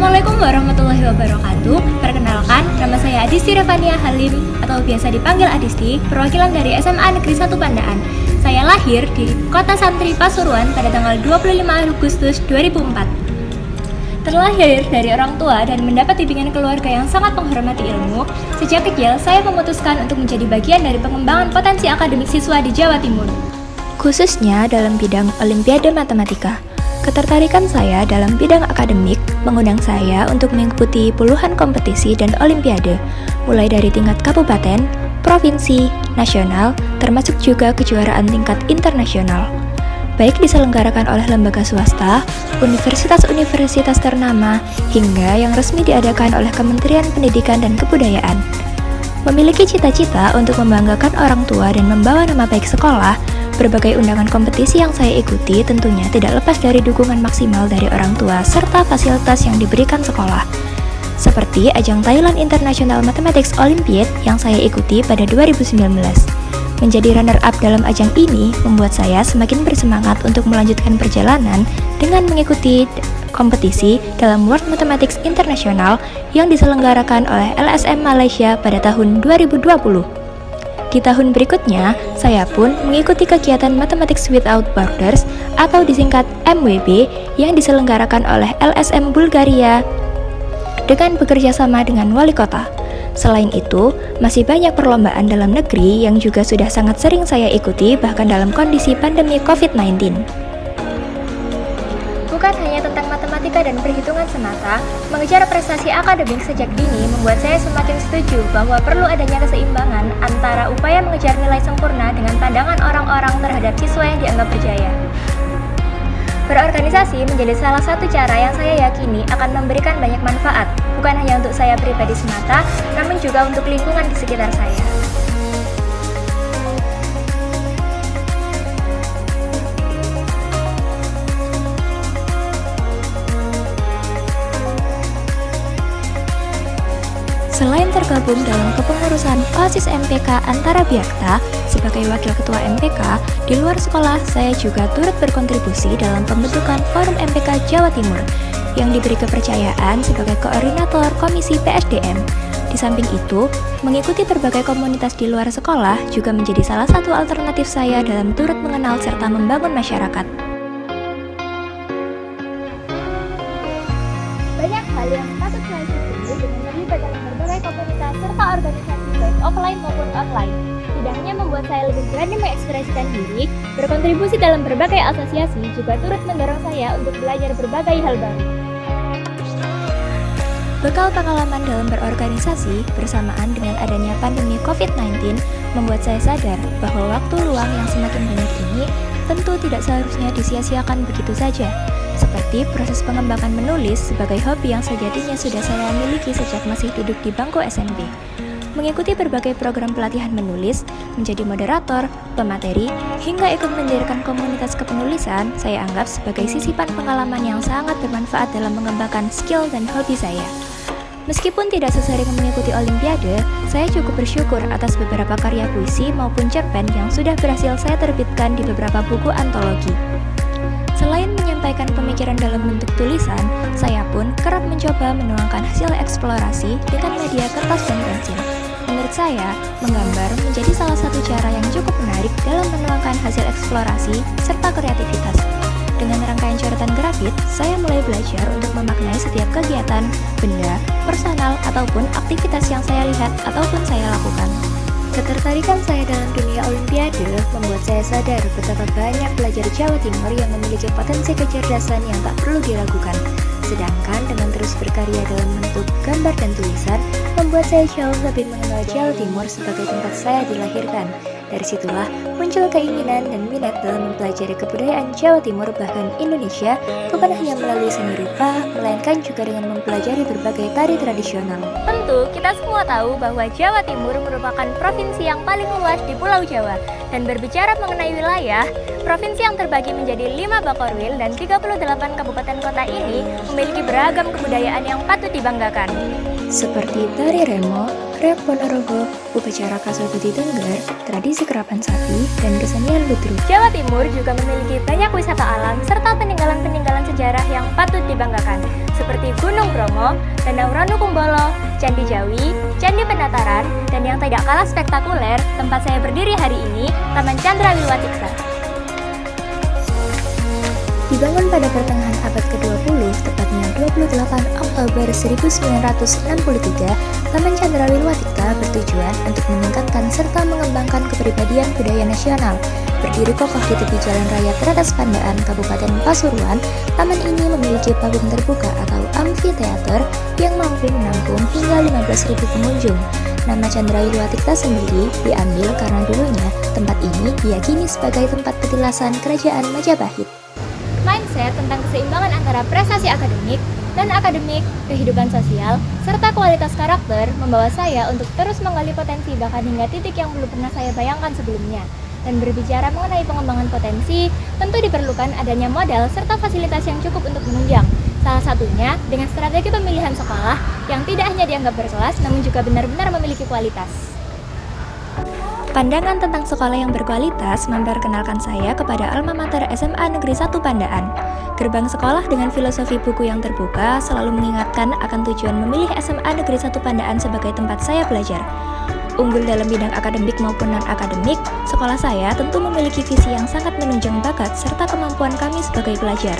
Assalamualaikum warahmatullahi wabarakatuh. Perkenalkan, nama saya Adisti Revania Halim atau biasa dipanggil Adisti, perwakilan dari SMA Negeri 1 Pandaan. Saya lahir di Kota Santri Pasuruan pada tanggal 25 Agustus 2004. Terlahir dari orang tua dan mendapat bimbingan keluarga yang sangat menghormati ilmu, sejak kecil saya memutuskan untuk menjadi bagian dari pengembangan potensi akademik siswa di Jawa Timur, khususnya dalam bidang Olimpiade Matematika. Ketertarikan saya dalam bidang akademik mengundang saya untuk mengikuti puluhan kompetisi dan olimpiade, mulai dari tingkat kabupaten, provinsi, nasional, termasuk juga kejuaraan tingkat internasional. Baik diselenggarakan oleh lembaga swasta, universitas-universitas ternama, hingga yang resmi diadakan oleh Kementerian Pendidikan dan Kebudayaan. Memiliki cita-cita untuk membanggakan orang tua dan membawa nama baik sekolah, berbagai undangan kompetisi yang saya ikuti tentunya tidak lepas dari dukungan maksimal dari orang tua serta fasilitas yang diberikan sekolah. Seperti ajang Thailand International Mathematics Olympiad yang saya ikuti pada 2019. Menjadi runner-up dalam ajang ini membuat saya semakin bersemangat untuk melanjutkan perjalanan dengan mengikuti kompetisi dalam World Mathematics International yang diselenggarakan oleh LSM Malaysia pada tahun 2020. Di tahun berikutnya, saya pun mengikuti kegiatan Mathematics Without Borders atau disingkat MWB yang diselenggarakan oleh LSM Bulgaria dengan bekerja sama dengan wali kota. Selain itu, masih banyak perlombaan dalam negeri yang juga sudah sangat sering saya ikuti bahkan dalam kondisi pandemi COVID-19. Bukan hanya tentang matematika dan perhitungan semata, mengejar prestasi akademik sejak dini membuat saya semakin setuju bahwa perlu adanya keseimbangan antara upaya mengejar nilai sempurna dengan pandangan orang-orang terhadap siswa yang dianggap berjaya. Berorganisasi menjadi salah satu cara yang saya yakini akan memberikan banyak manfaat, bukan hanya untuk saya pribadi semata, namun juga untuk lingkungan di sekitar saya. Selain tergabung dalam kepengurusan OSIS MPK Antara Bhiakta sebagai wakil ketua MPK, di luar sekolah saya juga turut berkontribusi dalam pembentukan Forum MPK Jawa Timur yang diberi kepercayaan sebagai koordinator Komisi PSDM. Di samping itu, mengikuti berbagai komunitas di luar sekolah juga menjadi salah satu alternatif saya dalam turut mengenal serta membangun masyarakat. Banyak hal yang patut saya syukuri dengan terlibat dalam berbagai komunitas serta organisasi baik offline maupun online. Tidak hanya membuat saya lebih berani mengekspresikan diri, berkontribusi dalam berbagai asosiasi juga turut mendorong saya untuk belajar berbagai hal baru. Bekal pengalaman dalam berorganisasi bersamaan dengan adanya pandemi COVID-19 membuat saya sadar bahwa waktu luang yang semakin banyak ini tentu tidak seharusnya disia-siakan begitu saja. Seperti proses pengembangan menulis sebagai hobi yang sejatinya sudah saya miliki sejak masih duduk di bangku SMP. Mengikuti berbagai program pelatihan menulis, menjadi moderator, pemateri, hingga ikut mendirikan komunitas kepenulisan, saya anggap sebagai sisipan pengalaman yang sangat bermanfaat dalam mengembangkan skill dan hobi saya. Meskipun tidak sesering mengikuti olimpiade, saya cukup bersyukur atas beberapa karya puisi maupun cerpen yang sudah berhasil saya terbitkan di beberapa buku antologi. Selain menyampaikan pemikiran dalam bentuk tulisan, saya pun kerap mencoba menuangkan hasil eksplorasi dengan media kertas dan pensil. Menurut saya, menggambar menjadi salah satu cara yang cukup menarik dalam menuangkan hasil eksplorasi serta kreativitas. Dengan rangkaian coretan grafit, saya mulai belajar untuk memaknai setiap kegiatan, benda, personal, ataupun aktivitas yang saya lihat ataupun saya lakukan. Ketertarikan saya dalam dunia olimpiade membuat saya sadar betapa banyak pelajar Jawa Timur yang memiliki potensi kecerdasan yang tak perlu diragukan. Sedangkan dengan terus berkarya dalam bentuk gambar dan tulisan, membuat saya jauh lebih mengenal Jawa Timur sebagai tempat saya dilahirkan. Dari situlah muncul keinginan dan minat dalam mempelajari kebudayaan Jawa Timur bahkan Indonesia, bukan hanya melalui seni rupa, melainkan juga dengan mempelajari berbagai tari tradisional. Tentu, kita semua tahu bahwa Jawa Timur merupakan provinsi yang paling luas di Pulau Jawa. Dan berbicara mengenai wilayah, provinsi yang terbagi menjadi 5 Bakorwil dan 38 kabupaten kota ini memiliki beragam kebudayaan yang patut dibanggakan. Seperti tari remo, Reok Ponorogo, upacara Kasubuti Tengger, tradisi kerapan sapi, dan kesenian ludruk. Jawa Timur juga memiliki banyak wisata alam serta peninggalan-peninggalan sejarah yang patut dibanggakan, seperti Gunung Bromo, Danau Ranu Kumbolo, Candi Jawi, Candi Penataran, dan yang tidak kalah spektakuler, tempat saya berdiri hari ini, Taman Chandra Wilwatiksa. Dibangun pada pertengahan abad ke-20, tepatnya 28 Oktober 1963, Taman Chandra Wilwatiksa bertujuan untuk meningkatkan serta mengembangkan kepribadian budaya nasional. Berdiri kokoh di tepi Jalan Raya Teratas Pandaan, Kabupaten Pasuruan, taman ini memiliki panggung terbuka atau amfiteater yang mampu menampung hingga 15.000 pengunjung. Nama Chandra Wilwatiksa sendiri diambil karena dulunya tempat ini diyakini sebagai tempat petilasan Kerajaan Majapahit. Mindset tentang keseimbangan antara prestasi akademik dan akademik, kehidupan sosial, serta kualitas karakter membawa saya untuk terus menggali potensi bahkan hingga titik yang belum pernah saya bayangkan sebelumnya. Dan berbicara mengenai pengembangan potensi, tentu diperlukan adanya modal serta fasilitas yang cukup untuk menunjang. Salah satunya dengan strategi pemilihan sekolah yang tidak hanya dianggap berkelas namun juga benar-benar memiliki kualitas. Pandangan tentang sekolah yang berkualitas memperkenalkan saya kepada Alma Mater SMA Negeri 1 Pandaan. Gerbang sekolah dengan filosofi buku yang terbuka selalu mengingatkan akan tujuan memilih SMA Negeri 1 Pandaan sebagai tempat saya belajar. Unggul dalam bidang akademik maupun non-akademik, sekolah saya tentu memiliki visi yang sangat menunjang bakat serta kemampuan kami sebagai pelajar.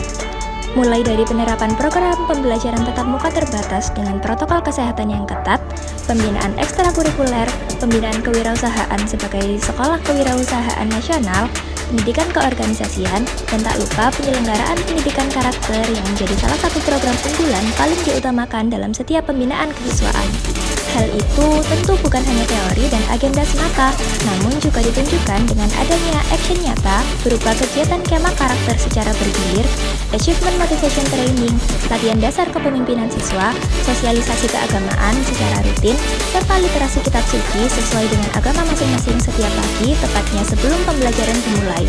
Mulai dari penerapan program pembelajaran tatap muka terbatas dengan protokol kesehatan yang ketat, pembinaan ekstrakurikuler, pembinaan kewirausahaan sebagai sekolah kewirausahaan nasional, pendidikan keorganisasian, dan tak lupa penyelenggaraan pendidikan karakter yang menjadi salah satu program unggulan paling diutamakan dalam setiap pembinaan kesiswaan. Hal itu tentu bukan hanya teori dan agenda semata, namun juga ditunjukkan dengan adanya action nyata berupa kegiatan kemah karakter secara bergilir, achievement motivation training, latihan dasar kepemimpinan siswa, sosialisasi keagamaan secara rutin, serta literasi kitab suci sesuai dengan agama masing-masing setiap pagi, tepatnya sebelum pembelajaran dimulai.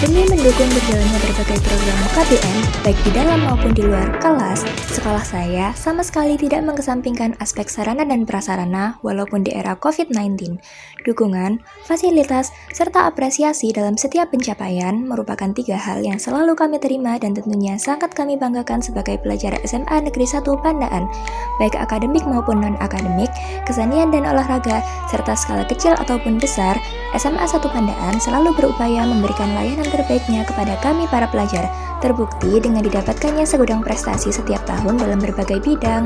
Demi mendukung berjalannya berbagai program KBM, baik di dalam maupun di luar kelas, sekolah saya sama sekali tidak mengesampingkan aspek sarana dan prasarana walaupun di era COVID-19. Dukungan, fasilitas, serta apresiasi dalam setiap pencapaian merupakan 3 hal yang selalu kami terima dan tentunya sangat kami banggakan sebagai pelajar SMA Negeri 1 Pandaan, baik akademik maupun non-akademik, kesenian dan olahraga, serta skala kecil ataupun besar, SMA 1 Pandaan selalu berupaya memberikan layanan terbaiknya kepada kami para pelajar, terbukti dengan didapatkannya segudang prestasi setiap tahun dalam berbagai bidang.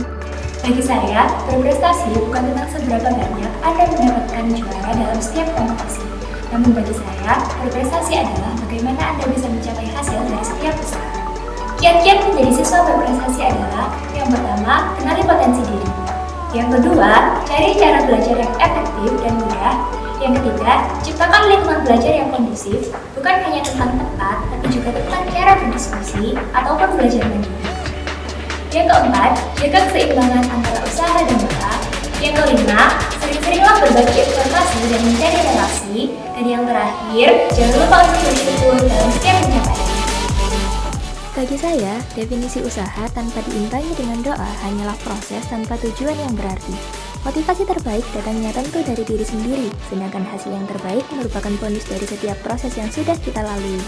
Bagi saya, berprestasi bukan tentang seberapa banyak Anda mendapatkan juara dalam setiap kompetisi. Namun bagi saya, berprestasi adalah bagaimana Anda bisa mencapai hasil dari setiap usaha. Kiat-kiat menjadi siswa berprestasi adalah yang pertama, kenali potensi diri. Yang kedua, cari cara belajar yang efektif dan mudah. Yang ketiga, ciptakan lingkungan belajar yang kondusif, bukan hanya tentang tempat, tapi juga tentang cara berdiskusi ataupun belajar mandiri. Yang keempat, jaga keseimbangan antara usaha dan bakat. Yang kelima, sering-seringlah berbagi informasi dan mencari relasi. Dan yang terakhir, jangan lupa untuk bersyukur dalam setiap pencapaian. Bagi saya, definisi usaha tanpa diimbangi dengan doa hanyalah proses tanpa tujuan yang berarti. Motivasi terbaik datangnya tentu dari diri sendiri, sedangkan hasil yang terbaik merupakan bonus dari setiap proses yang sudah kita lalui.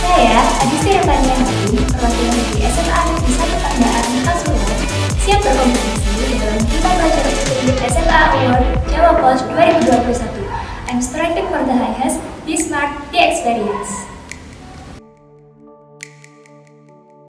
Saya, Adisti Rempania Hakim, perwakilan dari SMA Negeri 1 Pandaan, Pasuruan, siap berkompetisi dalam Kita Pelajar Terbaik SMA Award Jawa Pos 2021. I'm striving for the highest, be smart, be experience.